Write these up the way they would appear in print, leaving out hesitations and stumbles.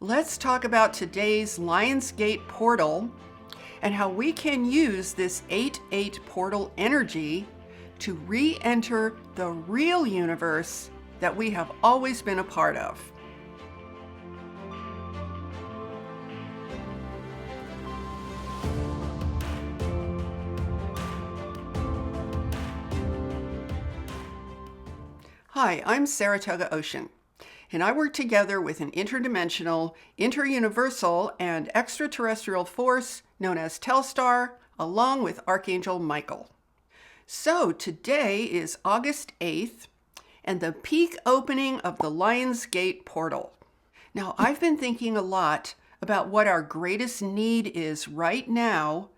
Let's talk about today's Lionsgate portal and how we can use this 8-8 portal energy to re-enter the real universe that we have always been a part of. Hi, I'm Saratoga Ocean, and I work together with an interdimensional, interuniversal, and extraterrestrial force known as Telstar, along with Archangel Michael. So today is August 8th, and the peak opening of the Lionsgate portal. Now, I've been thinking a lot about what our greatest need is right now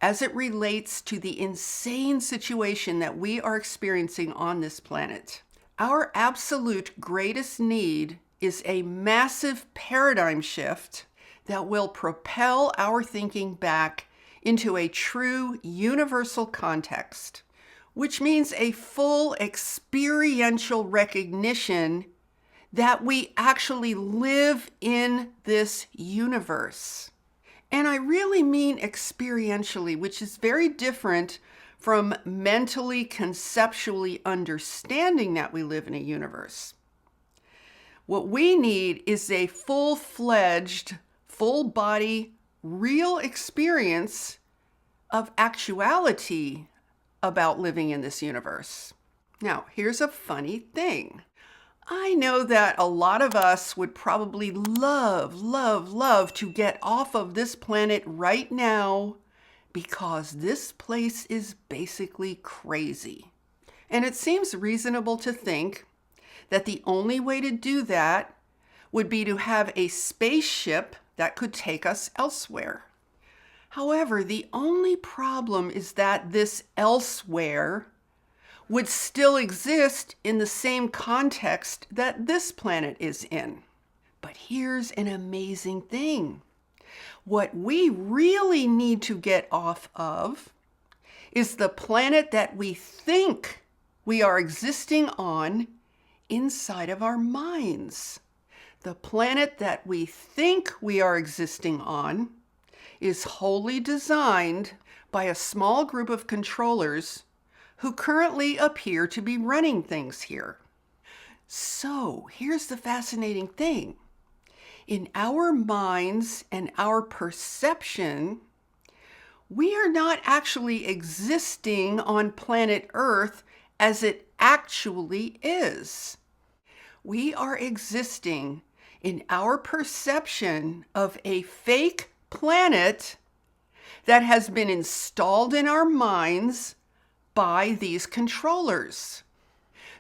as it relates to the insane situation that we are experiencing on this planet. Our absolute greatest need is a massive paradigm shift that will propel our thinking back into a true universal context, which means a full experiential recognition that we actually live in this universe. And I really mean experientially, which is very different from mentally, conceptually understanding that we live in a universe. What we need is a full-fledged, full-body, real experience of actuality about living in this universe. Now, here's a funny thing. I know that a lot of us would probably love to get off of this planet right now because this place is basically crazy. And it seems reasonable to think that the only way to do that would be to have a spaceship that could take us elsewhere. However, the only problem is that this elsewhere would still exist in the same context that this planet is in. But here's an amazing thing. What we really need to get off of is the planet that we think we are existing on inside of our minds. The planet that we think we are existing on is wholly designed by a small group of controllers who currently appear to be running things here. So here's the fascinating thing. In our minds and our perception, we are not actually existing on planet Earth as it actually is. We are existing in our perception of a fake planet that has been installed in our minds by these controllers.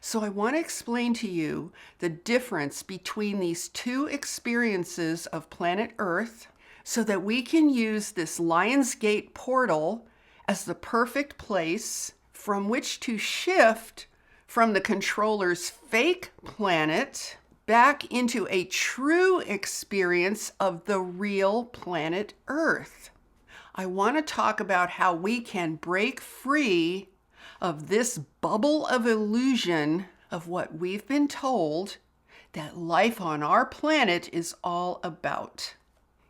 So I want to explain to you the difference between these two experiences of planet Earth so that we can use this Lionsgate portal as the perfect place from which to shift from the controller's fake planet back into a true experience of the real planet Earth. I want to talk about how we can break free of this bubble of illusion of what we've been told that life on our planet is all about.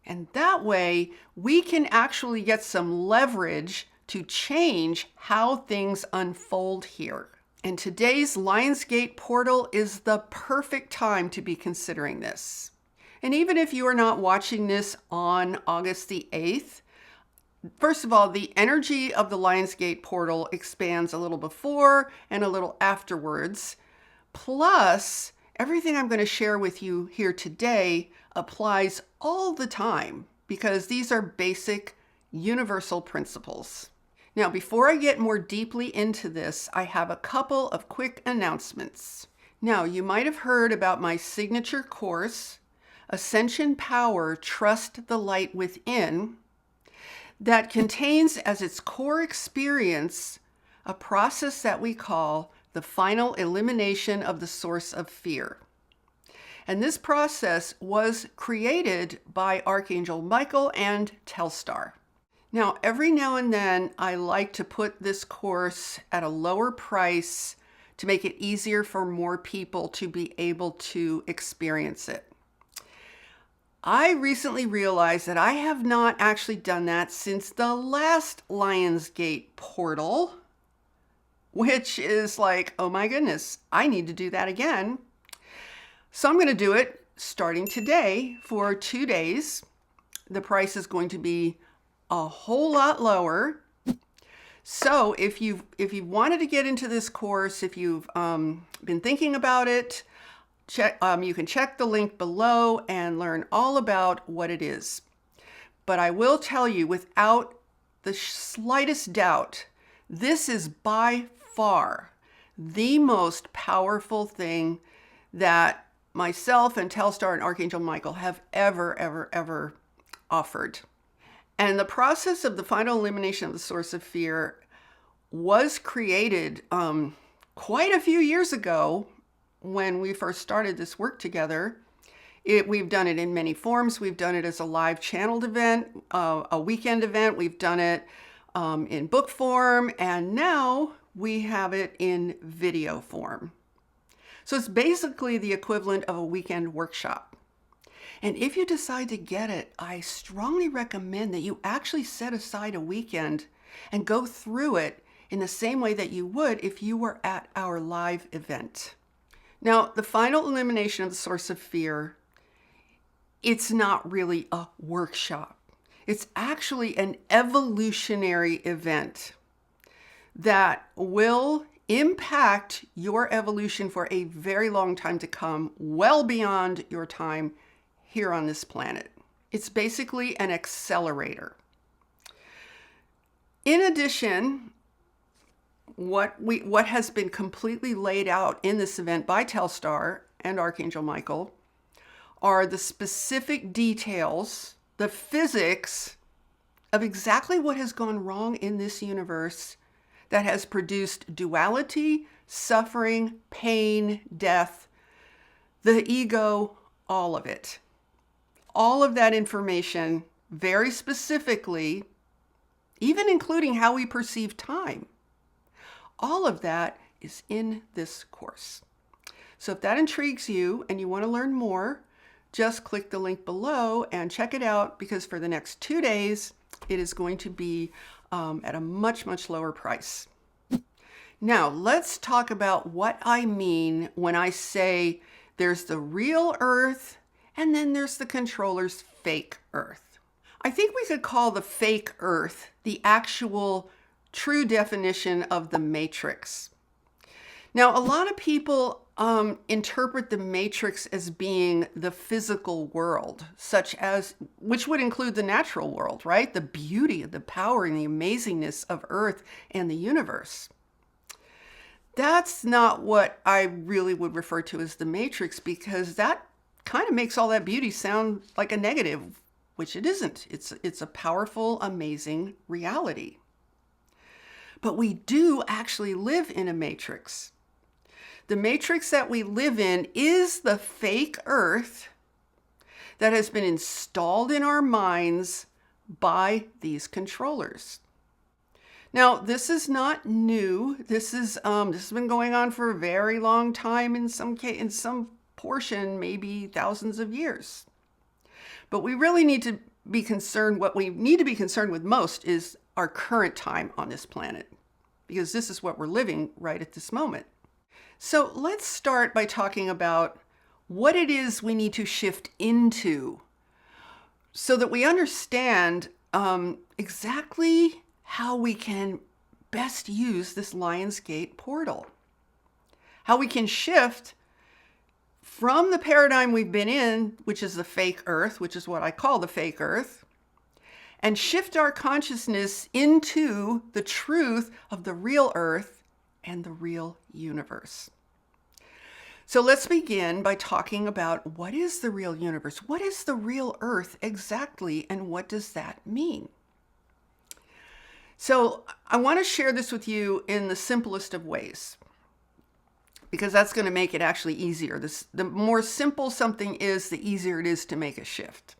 And that way, we can actually get some leverage to change how things unfold here. And today's Lionsgate portal is the perfect time to be considering this. And even if you are not watching this on August the 8th, first of all, the energy of the Lionsgate portal expands a little before and a little afterwards. Plus, everything I'm going to share with you here today applies all the time because these are basic universal principles. Now, before I get more deeply into this, I have a couple of quick announcements. Now, you might have heard about my signature course, Ascension Power, Trust the Light Within, that contains as its core experience a process that we call the final elimination of the source of fear. And this process was created by Archangel Michael and Telstar. Now, every now and then, I like to put this course at a lower price to make it easier for more people to be able to experience it. I recently realized that I have not actually done that since the last Lionsgate portal, which is like, oh my goodness, I need to do that again. So I'm going to do it starting today for 2 days. The price is going to be a whole lot lower. So if you wanted to get into this course, if you've been thinking about it, you can check the link below and learn all about what it is. But I will tell you without the slightest doubt, this is by far the most powerful thing that myself and Telstar and Archangel Michael have ever offered. And the process of the final elimination of the source of fear was created quite a few years ago when we first started this work together. We've done it in many forms. We've done it as a live channeled event, a weekend event. We've done it in book form, and now we have it in video form. So it's basically the equivalent of a weekend workshop. And if you decide to get it, I strongly recommend that you actually set aside a weekend and go through it in the same way that you would if you were at our live event. Now, the final elimination of the source of fear, it's not really a workshop. It's actually an evolutionary event that will impact your evolution for a very long time to come, well beyond your time here on this planet. It's basically an accelerator. In addition, what has been completely laid out in this event by Telstar and Archangel Michael are the specific details, the physics of exactly what has gone wrong in this universe that has produced duality, suffering, pain, death, the ego, all of it. All of that information, very specifically, even including how we perceive time. All of that is in this course. So if that intrigues you and you want to learn more, just click the link below and check it out, because for the next 2 days, it is going to be at a much lower price. Now, let's talk about what I mean when I say there's the real Earth and then there's the controller's fake Earth. I think we could call the fake Earth the actual true definition of the Matrix. Now, a lot of people interpret the Matrix as being the physical world, which would include the natural world, right? The beauty, the power, and the amazingness of Earth and the universe. That's not what I really would refer to as the Matrix, because that kind of makes all that beauty sound like a negative, which it isn't. It's a powerful, amazing reality. But we do actually live in a matrix. The matrix that we live in is the fake Earth that has been installed in our minds by these controllers. Now, this is not new. This has been going on for a very long time, in some portion, maybe thousands of years. But we really need to be concerned, what we need to be concerned with most is our current time on this planet, because this is what we're living right at this moment. So let's start by talking about what it is we need to shift into so that we understand exactly how we can best use this Lionsgate portal. How we can shift from the paradigm we've been in, which is the fake Earth, which is what I call the fake Earth, and shift our consciousness into the truth of the real Earth and the real universe. So let's begin by talking about what is the real universe? What is the real Earth exactly, and what does that mean? So I want to share this with you in the simplest of ways, because that's going to make it actually easier. The more simple something is, the easier it is to make a shift.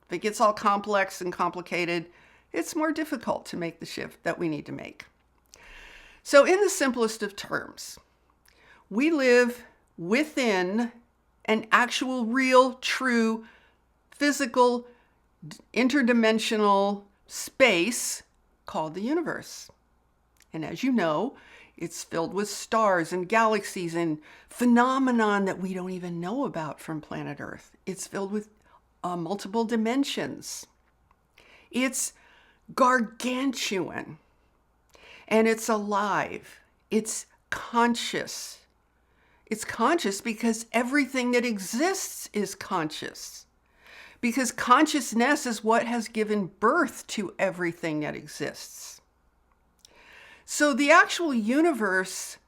If it gets all complex and complicated, it's more difficult to make the shift that we need to make. So in the simplest of terms, we live within an actual, real, true, physical, interdimensional space called the universe. And as you know, it's filled with stars and galaxies and phenomenon that we don't even know about from planet Earth. It's filled with multiple dimensions. It's gargantuan, and it's alive. It's conscious. It's conscious because everything that exists is conscious. Because consciousness is what has given birth to everything that exists. So the actual universe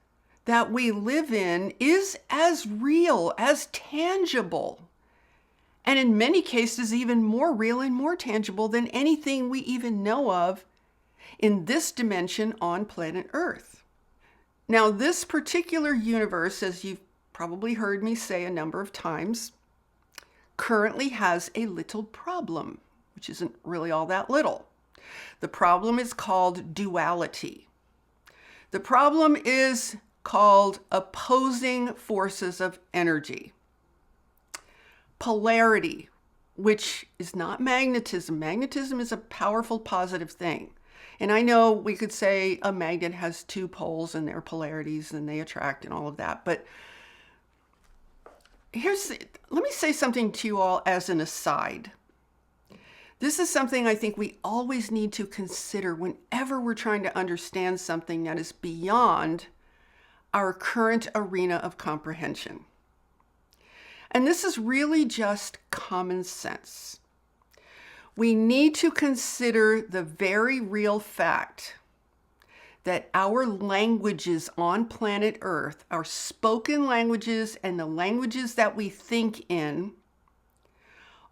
that we live in is as real, as tangible, and in many cases even more real and more tangible than anything we even know of in this dimension on planet Earth. Now, this particular universe, as you've probably heard me say a number of times, currently has a little problem, which isn't really all that little. The problem is called duality. The problem is called opposing forces of energy. Polarity, which is not magnetism. Magnetism is a powerful positive thing. And I know we could say a magnet has two poles and their polarities and they attract and all of that. But let me say something to you all as an aside. This is something I think we always need to consider whenever we're trying to understand something that is beyond our current arena of comprehension. And this is really just common sense. We need to consider the very real fact that our languages on planet Earth, our spoken languages and the languages that we think in,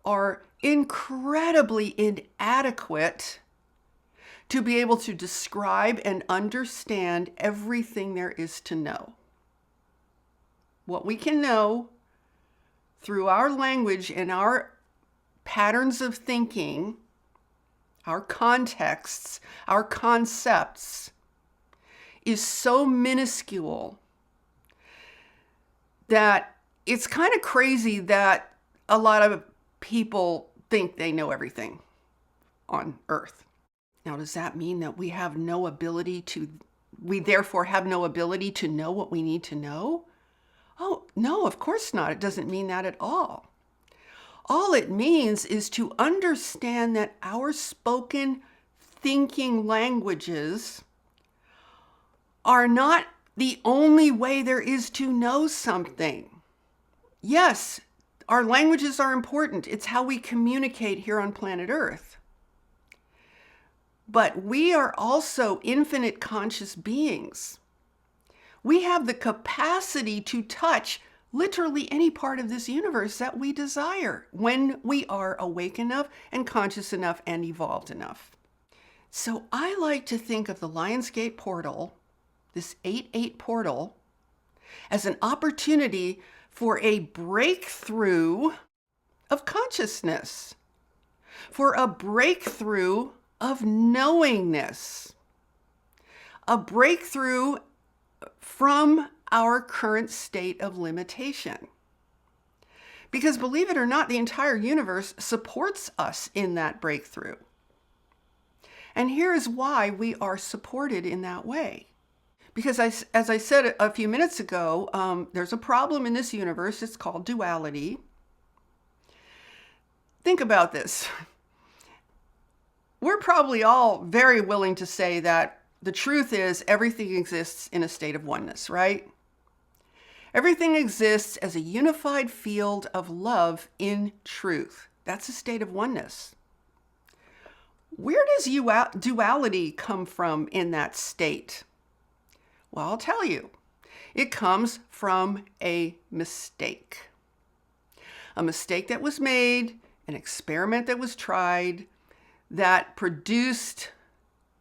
are incredibly inadequate to be able to describe and understand everything there is to know. What we can know through our language and our patterns of thinking, our contexts, our concepts, is so minuscule that it's kind of crazy that a lot of people think they know everything on Earth. Now, does that mean that we therefore have no ability to know what we need to know? Oh, no, of course not. It doesn't mean that at all. All it means is to understand that our spoken thinking languages are not the only way there is to know something. Yes, our languages are important. It's how we communicate here on planet Earth. But we are also infinite conscious beings. We have the capacity to touch literally any part of this universe that we desire when we are awake enough and conscious enough and evolved enough. So I like to think of the lionsgate portal, this 8-8 portal, as an opportunity for a breakthrough of consciousness, for a breakthrough of knowingness, a breakthrough from our current state of limitation. Because believe it or not, the entire universe supports us in that breakthrough. And here is why we are supported in that way. Because as I said a few minutes ago, there's a problem in this universe. It's called duality. Think about this. We're probably all very willing to say that the truth is everything exists in a state of oneness, right? Everything exists as a unified field of love in truth. That's a state of oneness. Where does duality come from in that state? Well, I'll tell you. It comes from a mistake. A mistake that was made, an experiment that was tried, that produced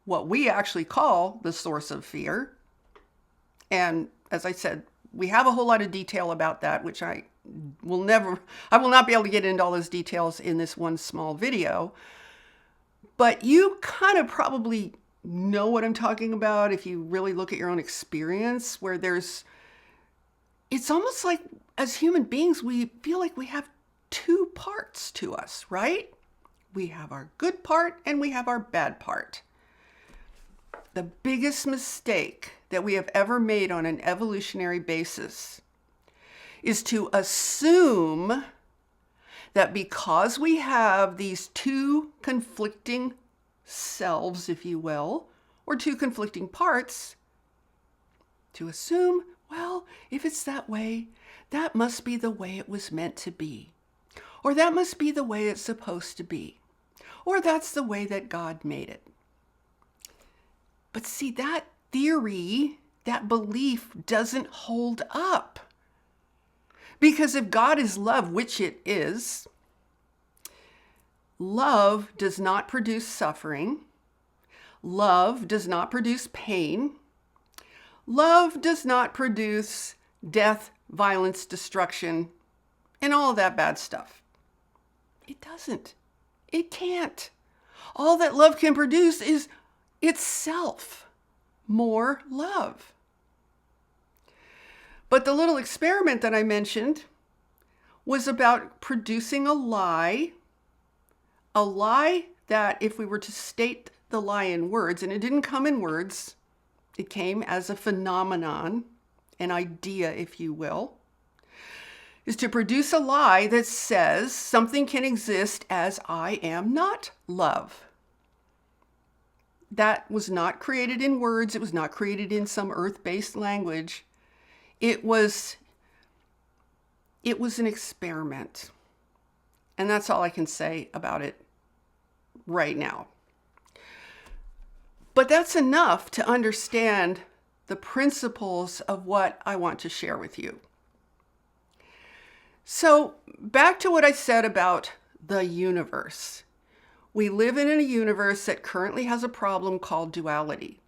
what we actually call the source of fear. And as I said, we have a whole lot of detail about that, which I will not be able to get into all those details in this one small video. But you kind of probably know what I'm talking about if you really look at your own experience, where it's almost like as human beings, we feel like we have two parts to us, right? We have our good part and we have our bad part. The biggest mistake that we have ever made on an evolutionary basis is to assume that because we have these two conflicting selves, if you will, or two conflicting parts, to assume, well, if it's that way, that must be the way it was meant to be. Or that must be the way it's supposed to be. Or that's the way that God made it. But see, that theory, that belief doesn't hold up. Because if God is love, which it is, love does not produce suffering. Love does not produce pain. Love does not produce death, violence, destruction, and all of that bad stuff. It doesn't. It can't. All that love can produce is itself, more love. But the little experiment that I mentioned was about producing a lie that if we were to state the lie in words, and it didn't come in words, it came as a phenomenon, an idea, if you will, is to produce a lie that says something can exist as I am not love. That was not created in words. It was not created in some earth-based language. It was an experiment. And that's all I can say about it right now. But that's enough to understand the principles of what I want to share with you. So back to what I said about the universe. We live in a universe that currently has a problem called duality.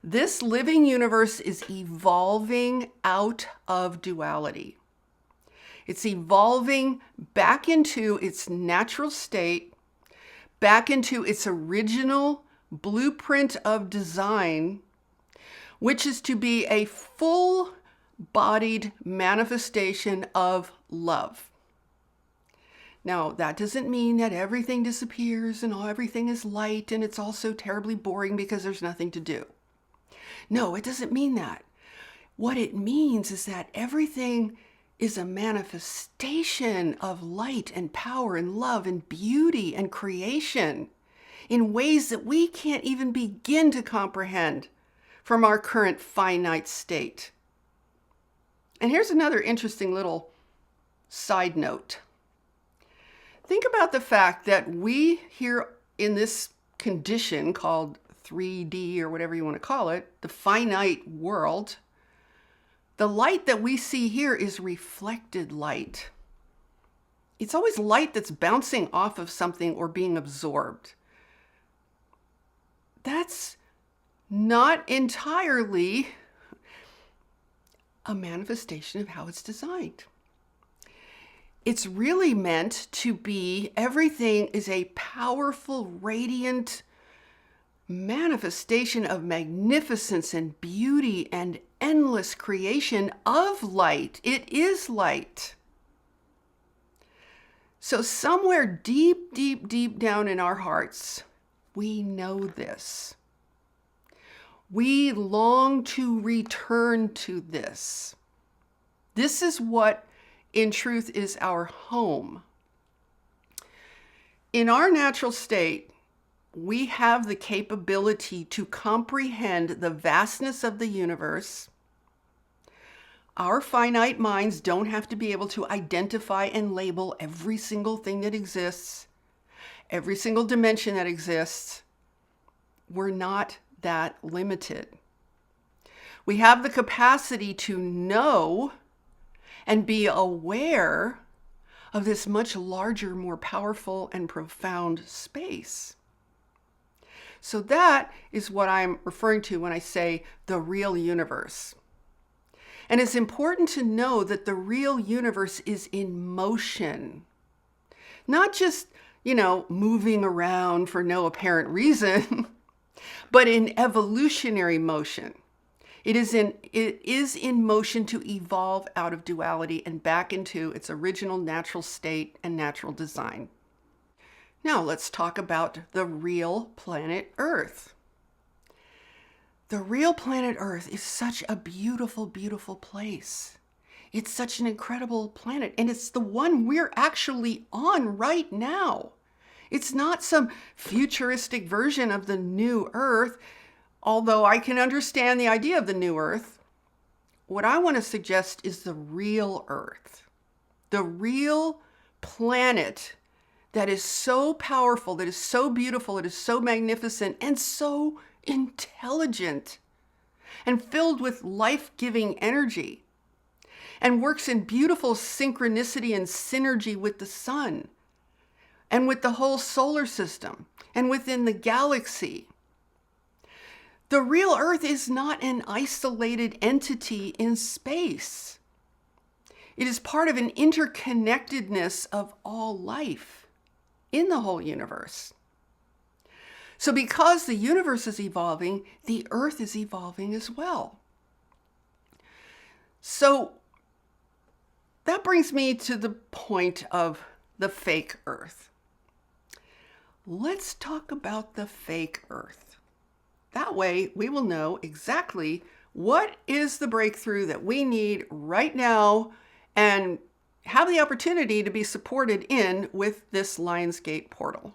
This living universe is evolving out of duality. It's evolving back into its natural state, back into its original blueprint of design, which is to be a full-bodied manifestation of love. Now, that doesn't mean that everything disappears and everything is light and it's all so terribly boring because there's nothing to do. No, it doesn't mean that. What it means is that everything is a manifestation of light and power and love and beauty and creation in ways that we can't even begin to comprehend from our current finite state. And here's another interesting little side note. Think about the fact that we here in this condition called 3D or whatever you want to call it, the finite world, the light that we see here is reflected light. It's always light that's bouncing off of something or being absorbed. That's not entirely a manifestation of how it's designed. It's really meant to be, everything is a powerful, radiant manifestation of magnificence and beauty and endless creation of light. It is light. So somewhere deep, deep, deep down in our hearts, we know this. We long to return to this. This is what, in truth, is our home. In our natural state, we have the capability to comprehend the vastness of the universe. Our finite minds don't have to be able to identify and label every single thing that exists, every single dimension that exists. We're not that limited. We have the capacity to know and be aware of this much larger, more powerful and profound space. So that is what I'm referring to when I say the real universe. And it's important to know that the real universe is in motion, not just, moving around for no apparent reason, but in evolutionary motion. It is in motion to evolve out of duality and back into its original natural state and natural design. Now let's talk about the real planet Earth. The real planet Earth is such a beautiful, beautiful place. It's such an incredible planet, and it's the one we're actually on right now. It's not some futuristic version of the new Earth, although I can understand the idea of the new Earth. What I want to suggest is the real Earth, the real planet that is so powerful, that is so beautiful, it is so magnificent, and so intelligent, and filled with life-giving energy, and works in beautiful synchronicity and synergy with the sun, and with the whole solar system, and within the galaxy. The real Earth is not an isolated entity in space. It is part of an interconnectedness of all life in the whole universe. So because the universe is evolving, the Earth is evolving as well. So that brings me to the point of the fake Earth. Let's talk about the fake Earth. That way we will know exactly what is the breakthrough that we need right now and have the opportunity to be supported in with this Lionsgate portal.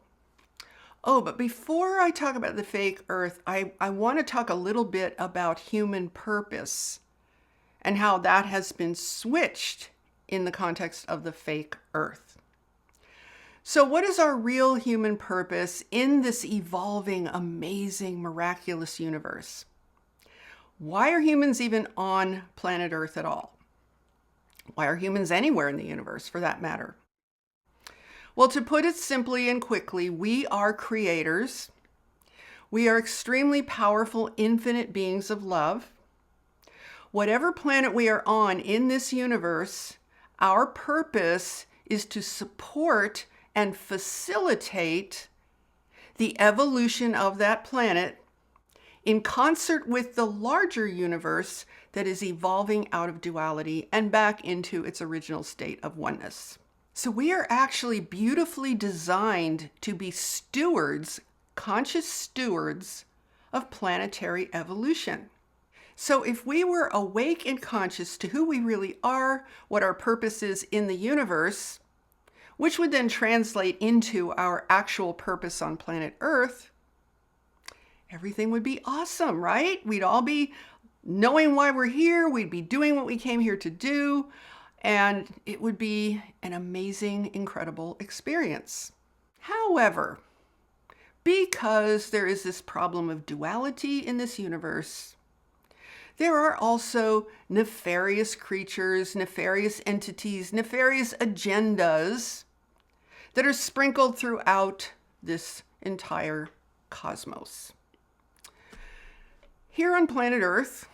Oh, but before I talk about the fake Earth, I want to talk a little bit about human purpose and how that has been switched in the context of the fake Earth. So what is our real human purpose in this evolving, amazing, miraculous universe? Why are humans even on planet Earth at all? Why are humans anywhere in the universe, for that matter? Well, to put it simply and quickly, we are creators. We are extremely powerful, infinite beings of love. Whatever planet we are on in this universe, our purpose is to support and facilitate the evolution of that planet in concert with the larger universe that is evolving out of duality and back into its original state of oneness. So we are actually beautifully designed to be stewards, conscious stewards of planetary evolution. So if we were awake and conscious to who we really are, what our purpose is in the universe, which would then translate into our actual purpose on planet Earth, everything would be awesome, right? We'd all be knowing why we're here. We'd be doing what we came here to do. And it would be an amazing, incredible experience. However, because there is this problem of duality in this universe, there are also nefarious creatures, nefarious entities, nefarious agendas that are sprinkled throughout this entire cosmos. Here on planet Earth,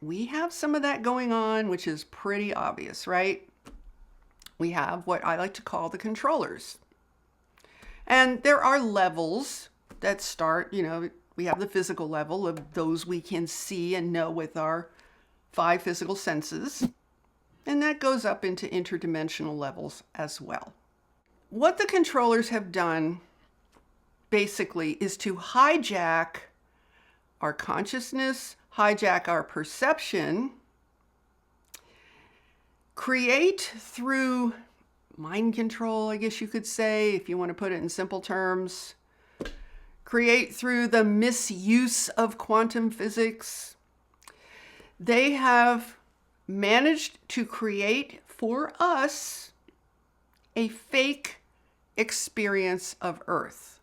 we have some of that going on, which is pretty obvious, right? We have what I like to call the controllers. And there are levels that start, we have the physical level of those we can see and know with our 5 physical senses. And that goes up into interdimensional levels as well. What the controllers have done basically is to hijack our consciousness, hijack our perception, create through mind control, I guess you could say, if you want to put it in simple terms, create through the misuse of quantum physics. They have managed to create for us a fake experience of Earth.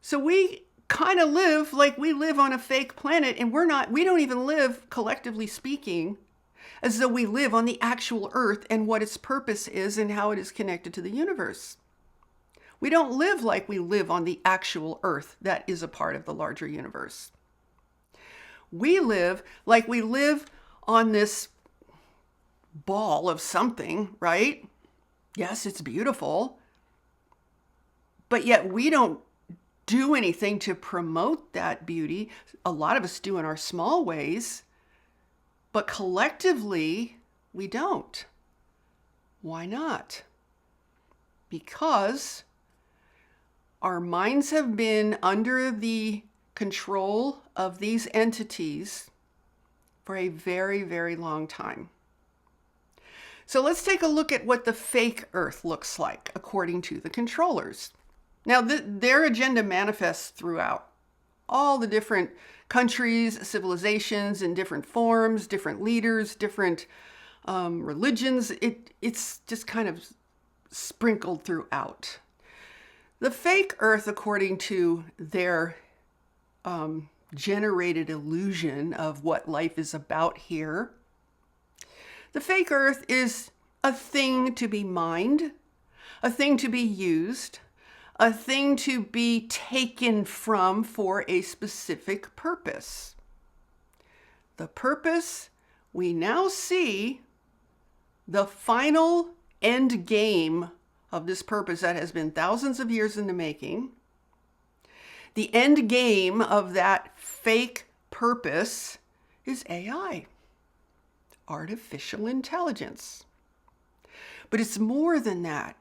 So we kind of live like we live on a fake planet, and we don't even live, collectively speaking, as though we live on the actual Earth and what its purpose is and how it is connected to the universe. We don't live like we live on the actual Earth that is a part of the larger universe. We live like we live on this ball of something, right? Yes, it's beautiful, but yet we don't do anything to promote that beauty. A lot of us do in our small ways, but collectively, we don't. Why not? Because our minds have been under the control of these entities for a very, very long time. So let's take a look at what the fake Earth looks like according to the controllers. Now, their agenda manifests throughout all the different countries, civilizations in different forms, different leaders, different religions. It's just kind of sprinkled throughout. The fake Earth, according to their generated illusion of what life is about here, the fake Earth is a thing to be mined, a thing to be used, a thing to be taken from for a specific purpose. The purpose we now see, the final end game of this purpose that has been thousands of years in the making, the end game of that fake purpose is AI, artificial intelligence. But it's more than that.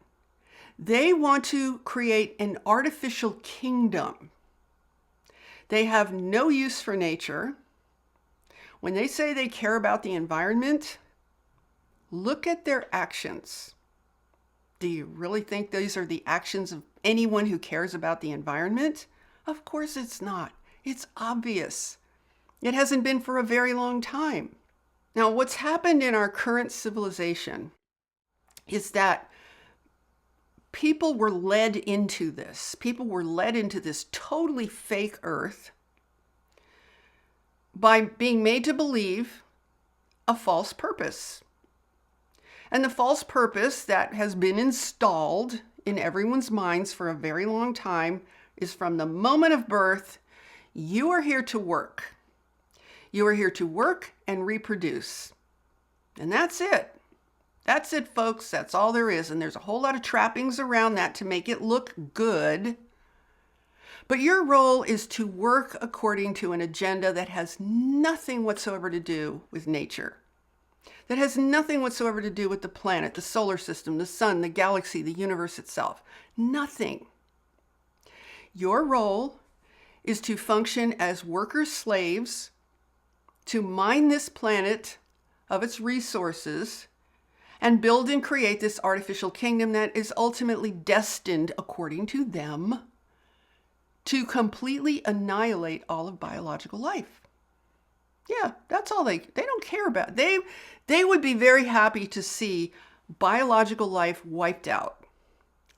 They want to create an artificial kingdom. They have no use for nature. When they say they care about the environment, look at their actions. Do you really think these are the actions of anyone who cares about the environment? Of course it's not. It's obvious. It hasn't been for a very long time. Now, what's happened in our current civilization is that people were led into this. People were led into this totally fake Earth by being made to believe a false purpose. And the false purpose that has been installed in everyone's minds for a very long time is from the moment of birth, you are here to work. You are here to work and reproduce. And that's it. That's it, folks. That's all there is. And there's a whole lot of trappings around that to make it look good. But your role is to work according to an agenda that has nothing whatsoever to do with nature. That has nothing whatsoever to do with the planet, the solar system, the sun, the galaxy, the universe itself. Nothing. Your role is to function as worker slaves, to mine this planet of its resources, and build and create this artificial kingdom that is ultimately destined, according to them, to completely annihilate all of biological life. Yeah, that's all they don't care about. They would be very happy to see biological life wiped out.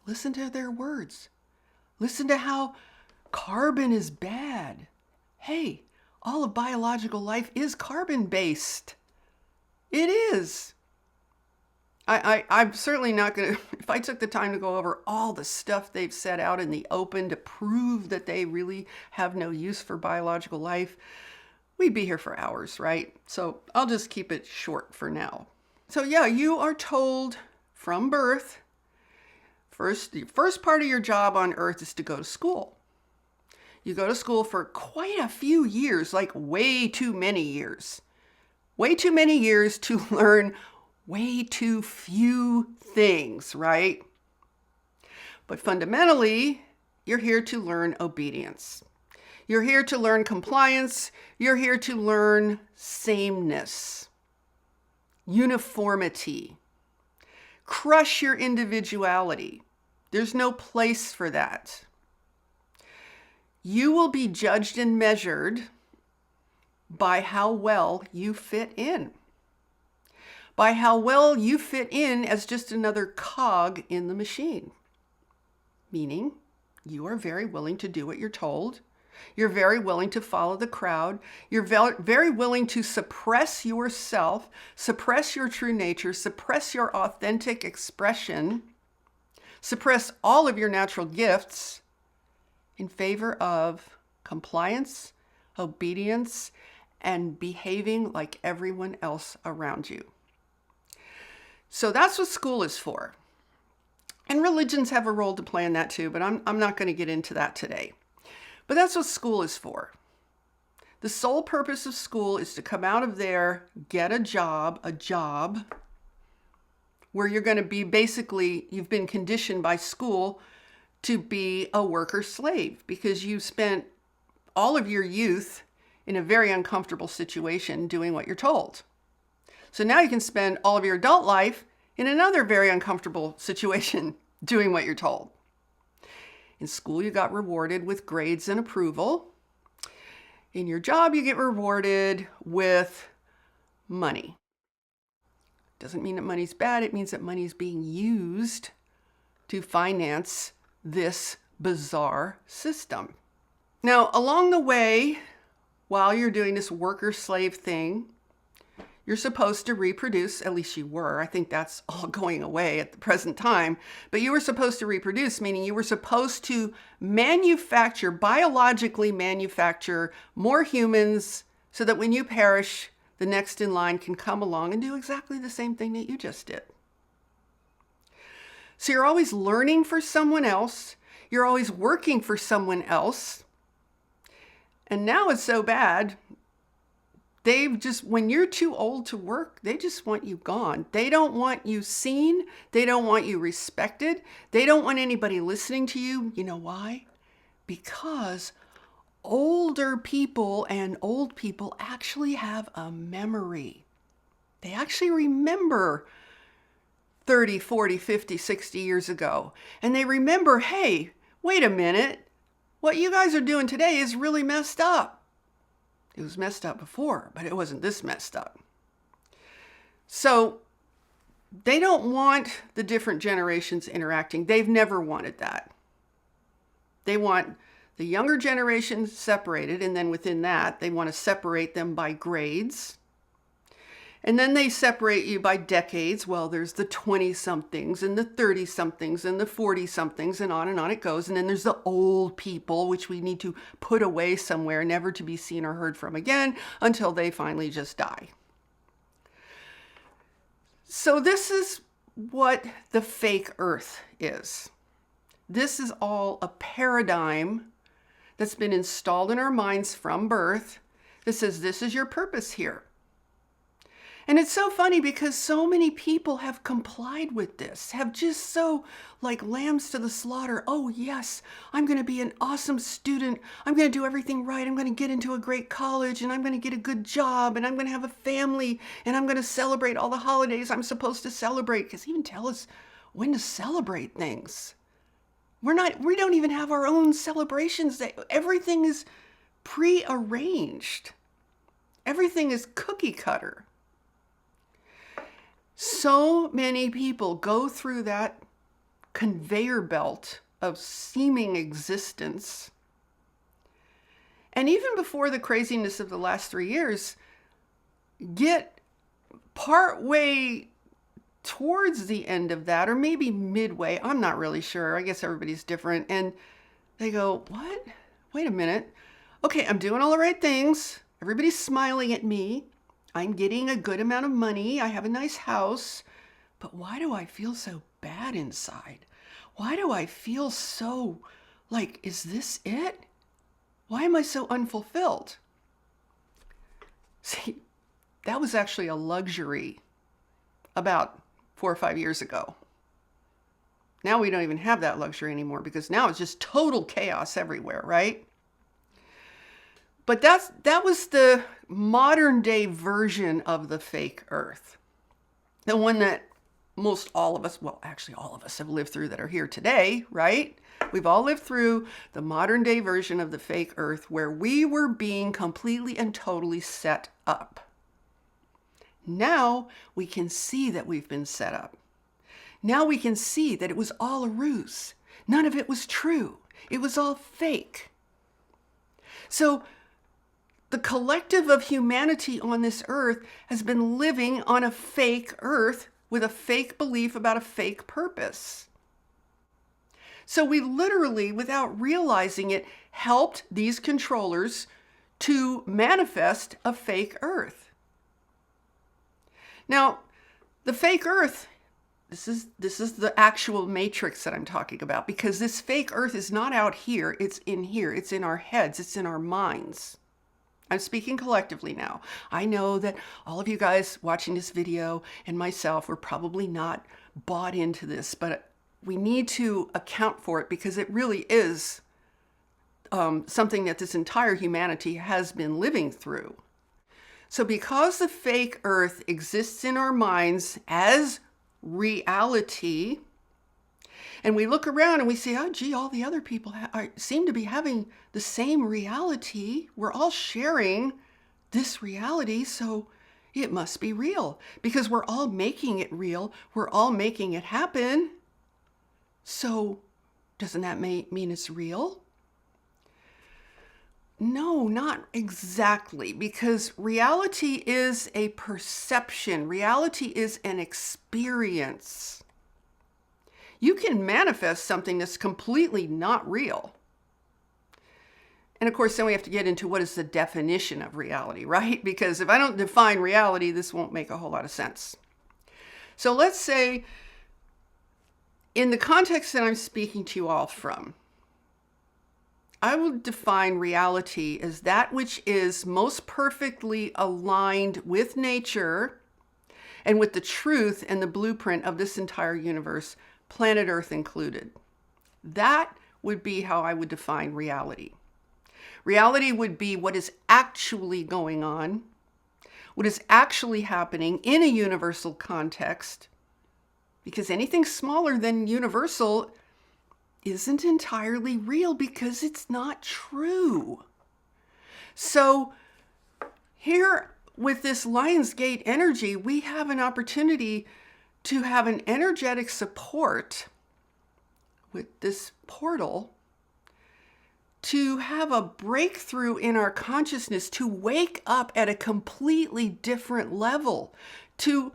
Listen to their words. Listen to how carbon is bad. Hey, all of biological life is carbon-based. It is. I'm certainly not going to, if I took the time to go over all the stuff they've set out in the open to prove that they really have no use for biological life, we'd be here for hours, right? So I'll just keep it short for now. So yeah, you are told from birth, the first part of your job on Earth is to go to school. You go to school for quite a few years, like way too many years. Way too many years to learn way too few things, right? But fundamentally, you're here to learn obedience. You're here to learn compliance. You're here to learn sameness, uniformity. Crush your individuality. There's no place for that. You will be judged and measured by how well you fit in. By how well you fit in as just another cog in the machine. Meaning, you are very willing to do what you're told. You're very willing to follow the crowd. You're very willing to suppress yourself, suppress your true nature, suppress your authentic expression, suppress all of your natural gifts in favor of compliance, obedience, and behaving like everyone else around you. So that's what school is for. And religions have a role to play in that too, but I'm not going to get into that today. But that's what school is for. The sole purpose of school is to come out of there, get a job where you're going to be basically, you've been conditioned by school to be a worker slave because you spent all of your youth in a very uncomfortable situation doing what you're told. So now you can spend all of your adult life in another very uncomfortable situation doing what you're told. In school, you got rewarded with grades and approval. In your job, you get rewarded with money. Doesn't mean that money's bad. It means that money's being used to finance this bizarre system. Now, along the way, while you're doing this worker-slave thing, you're supposed to reproduce, at least you were. I think that's all going away at the present time. But you were supposed to reproduce, meaning you were supposed to biologically manufacture more humans so that when you perish, the next in line can come along and do exactly the same thing that you just did. So you're always learning for someone else. You're always working for someone else. And now it's so bad. When you're too old to work, they just want you gone. They don't want you seen. They don't want you respected. They don't want anybody listening to you. You know why? Because older people and old people actually have a memory. They actually remember 30, 40, 50, 60 years ago. And they remember, hey, wait a minute. What you guys are doing today is really messed up. It was messed up before, but it wasn't this messed up. So they don't want the different generations interacting. They've never wanted that. They want the younger generation separated, and then within that, they want to separate them by grades. And then they separate you by decades. Well, there's the 20-somethings and the 30-somethings and the 40-somethings and on it goes. And then there's the old people, which we need to put away somewhere, never to be seen or heard from again until they finally just die. So this is what the fake earth is. This is all a paradigm that's been installed in our minds from birth that says this is your purpose here. And it's so funny because so many people have complied with this, have just so like lambs to the slaughter. Oh yes, I'm going to be an awesome student. I'm going to do everything right. I'm going to get into a great college and I'm going to get a good job and I'm going to have a family and I'm going to celebrate all the holidays I'm supposed to celebrate. Because even tell us when to celebrate things. We don't even have our own celebrations. Everything is pre-arranged. Everything is cookie cutter. So many people go through that conveyor belt of seeming existence. And even before the craziness of the last 3 years, get partway towards the end of that, or maybe midway. I'm not really sure. I guess everybody's different. And they go, what? Wait a minute. Okay, I'm doing all the right things. Everybody's smiling at me. I'm getting a good amount of money. I have a nice house. But why do I feel so bad inside? Why do I feel so like, is this it? Why am I so unfulfilled? See, that was actually a luxury about 4 or 5 years ago. Now we don't even have that luxury anymore because now it's just total chaos everywhere, right? But that was the modern day version of the fake earth. The one that most all of us, well, actually all of us have lived through that are here today, right? We've all lived through the modern day version of the fake earth where we were being completely and totally set up. Now we can see that we've been set up. Now we can see that it was all a ruse. None of it was true. It was all fake. So the collective of humanity on this earth has been living on a fake earth with a fake belief about a fake purpose. So we literally, without realizing it, helped these controllers to manifest a fake earth. Now, the fake earth This is the actual matrix that I'm talking about, because this fake earth is not out here, it's in here. It's in our heads, it's in our minds. I'm speaking collectively now. I know that all of you guys watching this video and myself were probably not bought into this, but we need to account for it because it really is something that this entire humanity has been living through. So because the fake earth exists in our minds as reality, and we look around and we say, oh, gee, all the other people seem to be having the same reality. We're all sharing this reality, so it must be real because we're all making it real. We're all making it happen. So doesn't that mean it's real? No, not exactly, because reality is a perception. Reality is an experience. You can manifest something that's completely not real. And of course, then we have to get into what is the definition of reality, right? Because if I don't define reality, this won't make a whole lot of sense. So let's say, in the context that I'm speaking to you all from, I will define reality as that which is most perfectly aligned with nature and with the truth and the blueprint of this entire universe, planet Earth included. That would be how I would define reality. Reality would be what is actually going on, what is actually happening in a universal context, because anything smaller than universal isn't entirely real because it's not true. So here with this lionsgate energy, we have an opportunity to have an energetic support with this portal to have a breakthrough in our consciousness, to wake up at a completely different level, to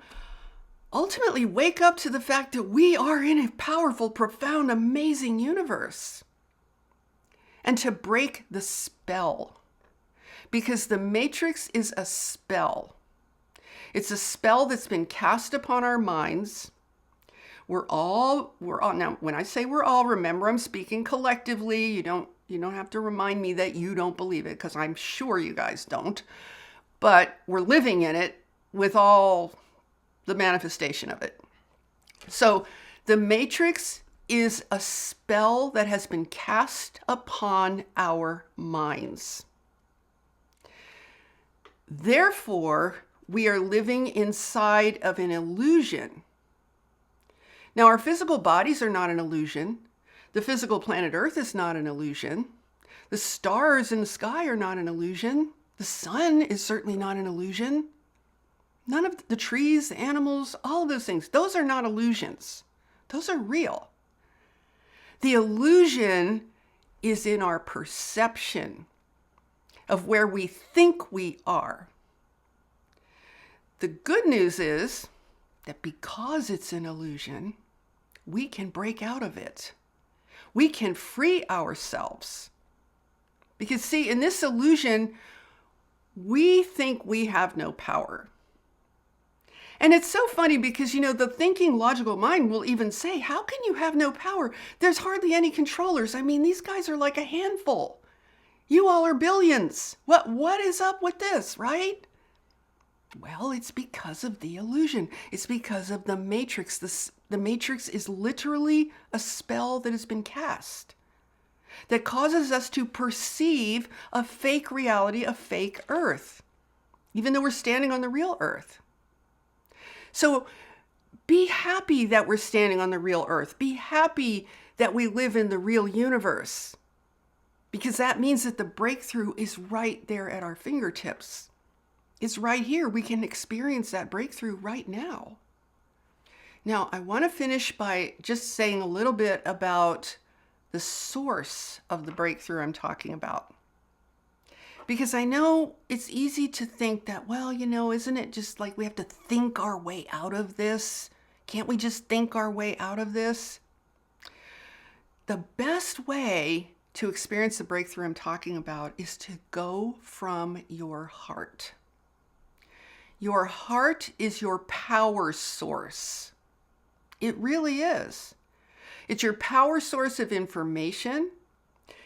ultimately wake up to the fact that we are in a powerful, profound, amazing universe, and to break the spell, because the matrix is a spell. It's a spell that's been cast upon our minds. We're all now, when I say we're all, remember I'm speaking collectively. You don't have to remind me that you don't believe it, because I'm sure you guys don't, but we're living in it with all the manifestation of it. So the matrix is a spell that has been cast upon our minds. Therefore, we are living inside of an illusion. Now, our physical bodies are not an illusion. The physical planet Earth is not an illusion. The stars in the sky are not an illusion. The sun is certainly not an illusion. None of the trees, the animals, all of those things, those are not illusions. Those are real. The illusion is in our perception of where we think we are. The good news is that because it's an illusion, we can break out of it. We can free ourselves. Because see, in this illusion, we think we have no power. And it's so funny because, the thinking logical mind will even say, how can you have no power? There's hardly any controllers. I mean, these guys are like a handful. You all are billions. What is up with this, right? Well, it's because of the illusion. It's because of the matrix. The matrix is literally a spell that has been cast that causes us to perceive a fake reality, a fake earth, even though we're standing on the real earth. So be happy that we're standing on the real earth. Be happy that we live in the real universe, because that means that the breakthrough is right there at our fingertips. It's right here. We can experience that breakthrough right now. Now, I want to finish by just saying a little bit about the source of the breakthrough I'm talking about. Because I know it's easy to think that, well, isn't it just like we have to think our way out of this? Can't we just think our way out of this? The best way to experience the breakthrough I'm talking about is to go from your heart. Your heart is your power source. It really is. It's your power source of information.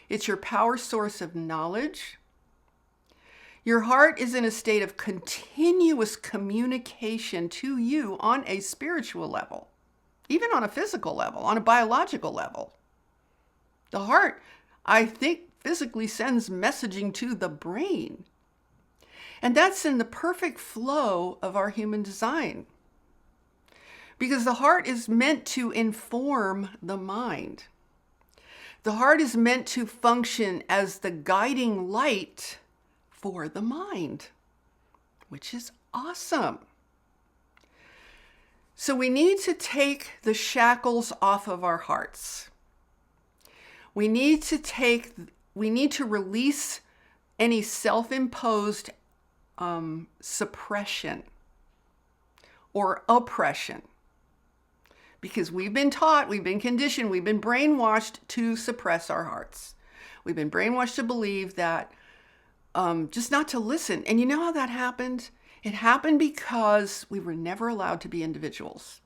It's your power source of knowledge. Your heart is in a state of continuous communication to you on a spiritual level, even on a physical level, on a biological level. The heart, I think, physically sends messaging to the brain. And that's in the perfect flow of our human design. Because the heart is meant to inform the mind. The heart is meant to function as the guiding light for the mind, which is awesome. So we need to take the shackles off of our hearts. We need to release any self-imposed suppression or oppression. Because we've been taught, we've been conditioned, we've been brainwashed to suppress our hearts. We've been brainwashed to believe that just not to listen. And you know how that happened? It happened because we were never allowed to be individuals.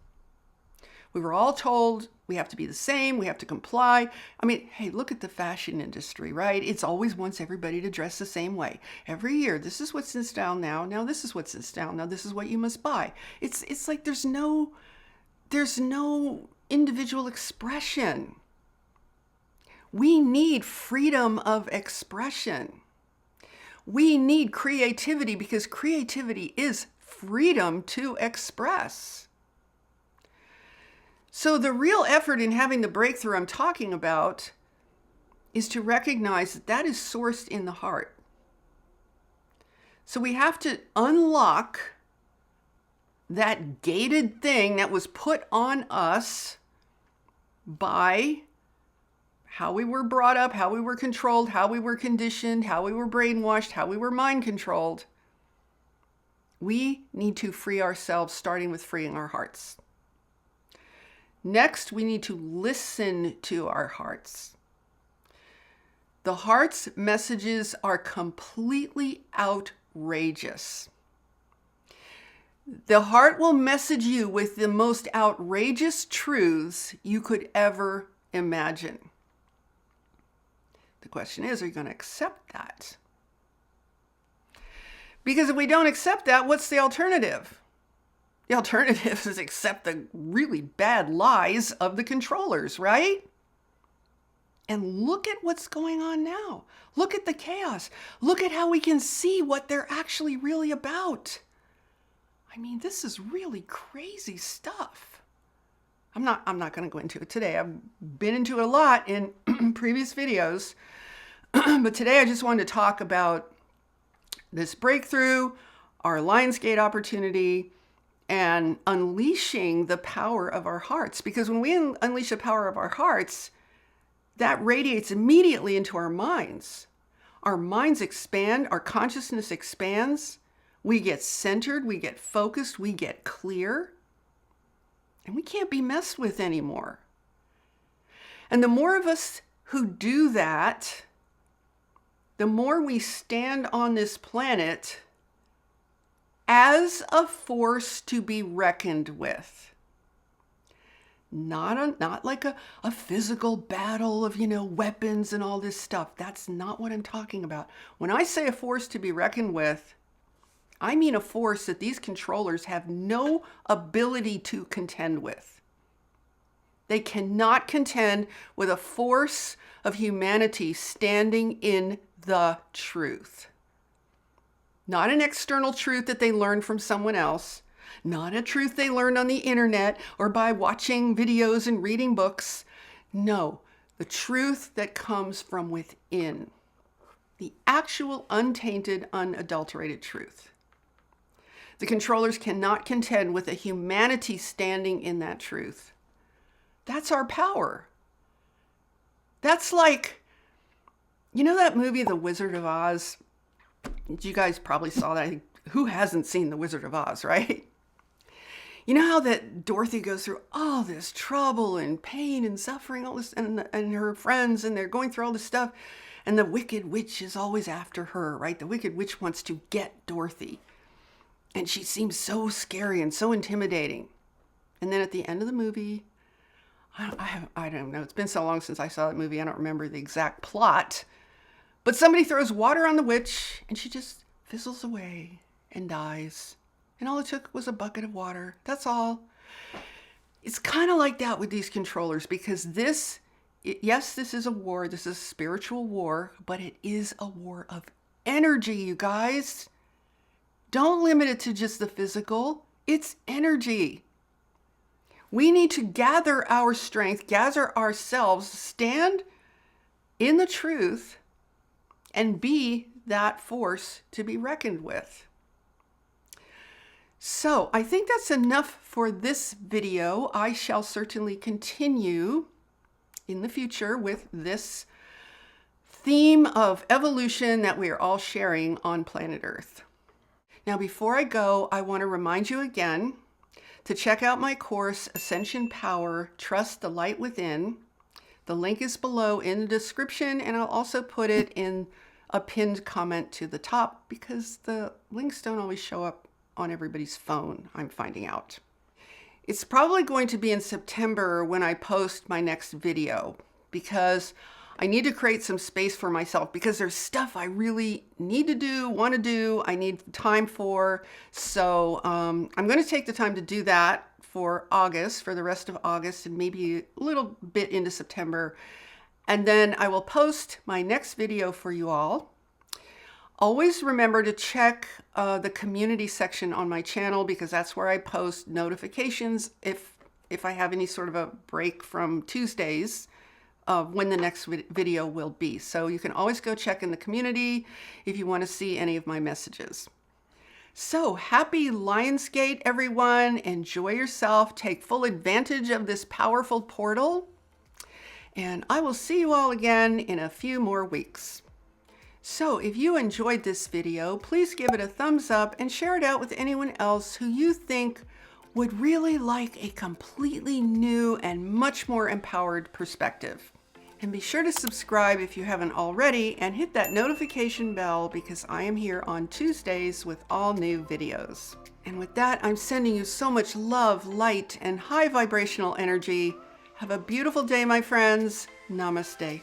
We were all told we have to be the same, we have to comply. I mean, hey, look at the fashion industry, right? It's always wants everybody to dress the same way. Every year, this is what's in style now. Now this is what's in style. Now this is what you must buy. It's like there's no individual expression. We need freedom of expression. We need creativity because creativity is freedom to express. So the real effort in having the breakthrough I'm talking about is to recognize that that is sourced in the heart. So we have to unlock that gated thing that was put on us by how we were brought up, how we were controlled, how we were conditioned, how we were brainwashed, how we were mind controlled. We need to free ourselves, starting with freeing our hearts. Next, we need to listen to our hearts. The heart's messages are completely outrageous. The heart will message you with the most outrageous truths you could ever imagine. The question is, are you going to accept that? Because if we don't accept that, what's the alternative? The alternative is accept the really bad lies of the controllers, right? And look at what's going on now. Look at the chaos. Look at how we can see what they're actually really about. I mean, this is really crazy stuff. I'm not going to go into it today. I've been into it a lot in previous videos. But today I just wanted to talk about this breakthrough, our lionsgate opportunity, and unleashing the power of our hearts. Because when we unleash the power of our hearts, that radiates immediately into our minds. Our minds expand, our consciousness expands. We get centered, we get focused, we get clear, and we can't be messed with anymore. And the more of us who do that, the more we stand on this planet as a force to be reckoned with. Not like a physical battle of, weapons and all this stuff. That's not what I'm talking about. When I say a force to be reckoned with, I mean a force that these controllers have no ability to contend with. They cannot contend with a force of humanity standing in the truth. Not an external truth that they learned from someone else, not a truth they learned on the internet or by watching videos and reading books. No, the truth that comes from within. The actual untainted, unadulterated truth. The controllers cannot contend with a humanity standing in that truth. That's our power. That's like, that movie, The Wizard of Oz? You guys probably saw that. Who hasn't seen The Wizard of Oz, right? You know how that Dorothy goes through all this trouble and pain and suffering, all this, and her friends, and they're going through all this stuff, and the Wicked Witch is always after her, right? The Wicked Witch wants to get Dorothy. And she seems so scary and so intimidating. And then at the end of the movie, I don't know. It's been so long since I saw that movie. I don't remember the exact plot. But somebody throws water on the witch and she just fizzles away and dies. And all it took was a bucket of water. That's all. It's kind of like that with these controllers, because yes, this is a war. This is a spiritual war, but it is a war of energy, you guys. Don't limit it to just the physical. It's energy. We need to gather our strength, gather ourselves, stand in the truth, and be that force to be reckoned with. So I think that's enough for this video. I shall certainly continue in the future with this theme of evolution that we are all sharing on planet Earth. Now, before I go, I want to remind you again to check out my course, Ascension Power, Trust the Light Within. The link is below in the description, and I'll also put it in a pinned comment to the top, because the links don't always show up on everybody's phone, I'm finding out. It's probably going to be in September when I post my next video, because I need to create some space for myself, because there's stuff I really need to do, want to do, I need time for. So I'm going to take the time to do that for August, for the rest of August, and maybe a little bit into September. And then I will post my next video for you all. Always remember to check the community section on my channel, because that's where I post notifications if I have any sort of a break from Tuesdays of when the next video will be. So you can always go check in the community if you want to see any of my messages. So happy Lionsgate, everyone. Enjoy yourself. Take full advantage of this powerful portal. And I will see you all again in a few more weeks. So if you enjoyed this video, please give it a thumbs up and share it out with anyone else who you think would really like a completely new and much more empowered perspective. And be sure to subscribe if you haven't already, and hit that notification bell, because I am here on Tuesdays with all new videos. And with that, I'm sending you so much love, light, and high vibrational energy. Have a beautiful day, my friends. Namaste.